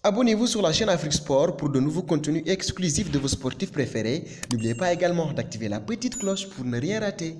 Abonnez-vous sur la chaîne Afrique Sport pour de nouveaux contenus exclusifs de vos sportifs préférés. N'oubliez pas également d'activer la petite cloche pour ne rien rater.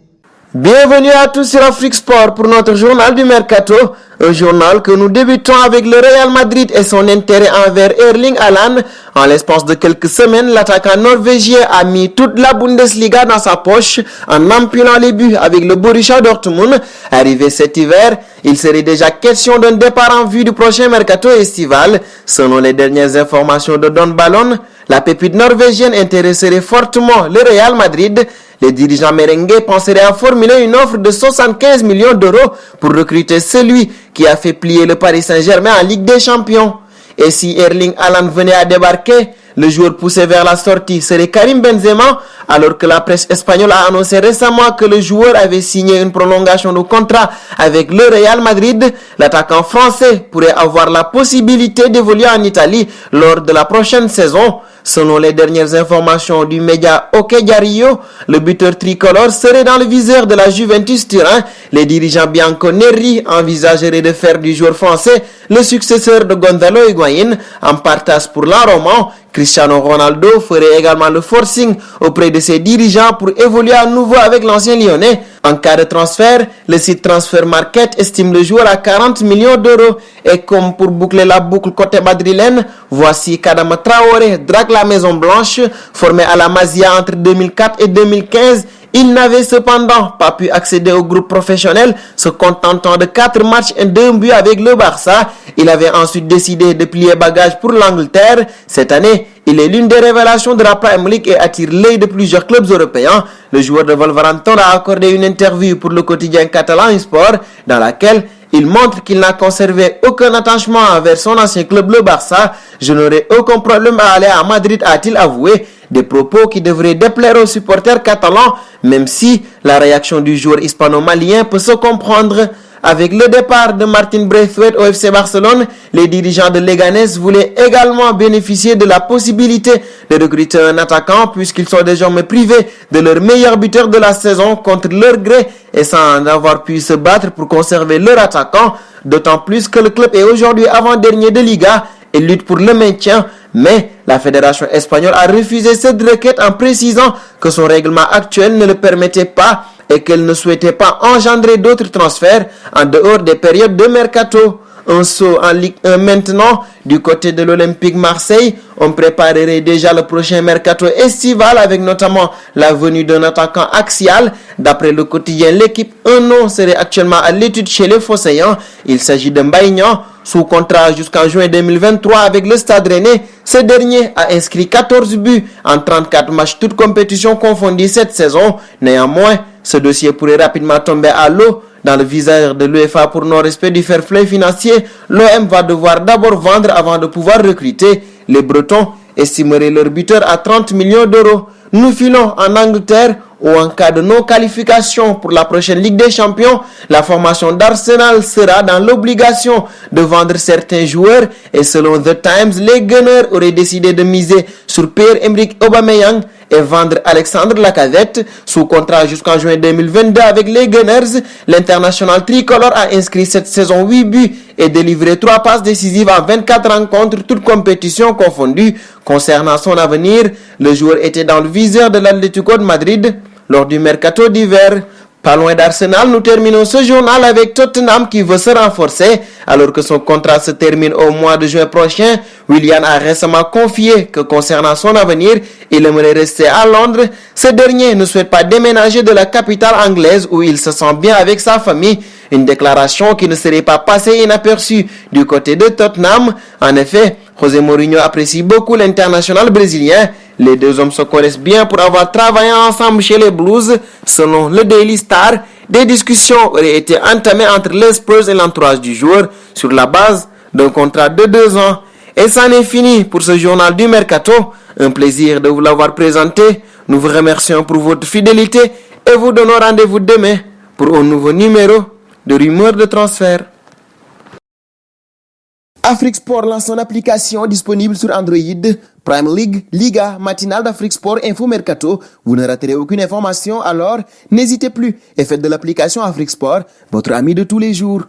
Bienvenue à tous sur Afrique Sport pour notre journal du Mercato, un journal que nous débutons avec le Real Madrid et son intérêt envers Erling Haaland. En l'espace de quelques semaines, l'attaquant norvégien a mis toute la Bundesliga dans sa poche en empilant les buts avec le Borussia Dortmund. Arrivé cet hiver, il serait déjà question d'un départ en vue du prochain Mercato estival. Selon les dernières informations de Don Ballon, la pépite norvégienne intéresserait fortement le Real Madrid. Les dirigeants merengues penseraient à formuler une offre de 75 millions d'euros pour recruter celui qui a fait plier le Paris Saint-Germain en Ligue des Champions. Et si Erling Haaland venait à débarquer, le joueur poussé vers la sortie serait Karim Benzema, alors que la presse espagnole a annoncé récemment que le joueur avait signé une prolongation de contrat avec le Real Madrid. L'attaquant français pourrait avoir la possibilité d'évoluer en Italie lors de la prochaine saison. Selon les dernières informations du média OK Diario, le buteur tricolore serait dans le viseur de la Juventus Turin. Les dirigeants bianconeri envisageraient de faire du joueur français le successeur de Gonzalo Higuaín en partage pour l'an roman. Cristiano Ronaldo ferait également le forcing auprès de ses dirigeants pour évoluer à nouveau avec l'ancien Lyonnais. En cas de transfert, le site Transfer Market estime le joueur à 40 millions d'euros. Et comme pour boucler la boucle côté madrilène, voici qu'Adama Traoré drague la Maison Blanche. Formé à la Masia entre 2004 et 2015, il n'avait cependant pas pu accéder au groupe professionnel, se contentant de 4 matchs et 2 buts avec le Barça. Il avait ensuite décidé de plier bagage pour l'Angleterre. Cette année, il est l'une des révélations de la Premier League et attire l'œil de plusieurs clubs européens. Le joueur de Wolverhampton a accordé une interview pour le quotidien catalan Sport, dans laquelle il montre qu'il n'a conservé aucun attachement envers son ancien club, le Barça. Je n'aurai aucun problème à aller à Madrid, a-t-il avoué. Des propos qui devraient déplaire aux supporters catalans, même si la réaction du joueur hispano-malien peut se comprendre. Avec le départ de Martin Braithwaite au FC Barcelone, les dirigeants de Leganés voulaient également bénéficier de la possibilité de recruter un attaquant puisqu'ils sont désormais privés de leur meilleur buteur de la saison contre leur gré et sans avoir pu se battre pour conserver leur attaquant, d'autant plus que le club est aujourd'hui avant-dernier de Liga et lutte pour le maintien. Mais la fédération espagnole a refusé cette requête en précisant que son règlement actuel ne le permettait pas et qu'elle ne souhaitait pas engendrer d'autres transferts en dehors des périodes de mercato. Un saut en Ligue 1 maintenant, du côté de l'Olympique Marseille, on préparerait déjà le prochain mercato estival avec notamment la venue d'un attaquant axial. D'après le quotidien L'équipe, un nom serait actuellement à l'étude chez les Phocéens. Il s'agit de Mbaïnian, sous contrat jusqu'en juin 2023 avec le Stade Rennais. Ce dernier a inscrit 14 buts en 34 matchs, toutes compétitions confondues cette saison. Néanmoins, ce dossier pourrait rapidement tomber à l'eau. Dans le visage de l'UEFA pour non-respect du fair play financier, l'OM va devoir d'abord vendre avant de pouvoir recruter. Les Bretons estimeraient leur buteur à 30 millions d'euros. Nous filons en Angleterre où en cas de non-qualification pour la prochaine Ligue des Champions, la formation d'Arsenal sera dans l'obligation de vendre certains joueurs et selon The Times, les Gunners auraient décidé de miser sur Pierre-Emerick Aubameyang et vendre Alexandre Lacazette sous contrat jusqu'en juin 2022 avec les Gunners. L'international tricolore a inscrit cette saison 8 buts et délivré 3 passes décisives en 24 rencontres, toutes compétitions confondues. Concernant son avenir, le joueur était dans le viseur de l'Atlético de Madrid lors du mercato d'hiver. Pas loin d'Arsenal, nous terminons ce journal avec Tottenham qui veut se renforcer. Alors que son contrat se termine au mois de juin prochain, Willian a récemment confié que concernant son avenir, il aimerait rester à Londres. Ce dernier ne souhaite pas déménager de la capitale anglaise où il se sent bien avec sa famille. Une déclaration qui ne serait pas passée inaperçue du côté de Tottenham. En effet, José Mourinho apprécie beaucoup l'international brésilien. Les deux hommes se connaissent bien pour avoir travaillé ensemble chez les Blues. Selon le Daily Star, des discussions auraient été entamées entre les Spurs et l'entourage du joueur sur la base d'un contrat de 2 ans. Et c'en est fini pour ce journal du Mercato. Un plaisir de vous l'avoir présenté. Nous vous remercions pour votre fidélité et vous donnons rendez-vous demain pour un nouveau numéro de Rumeurs de transfert. Afrique Sport lance son application disponible sur Android. Prime League, Liga, Matinale d'Afrique Sport, Info Mercato. Vous ne raterez aucune information, alors n'hésitez plus et faites de l'application Afrique Sport votre ami de tous les jours.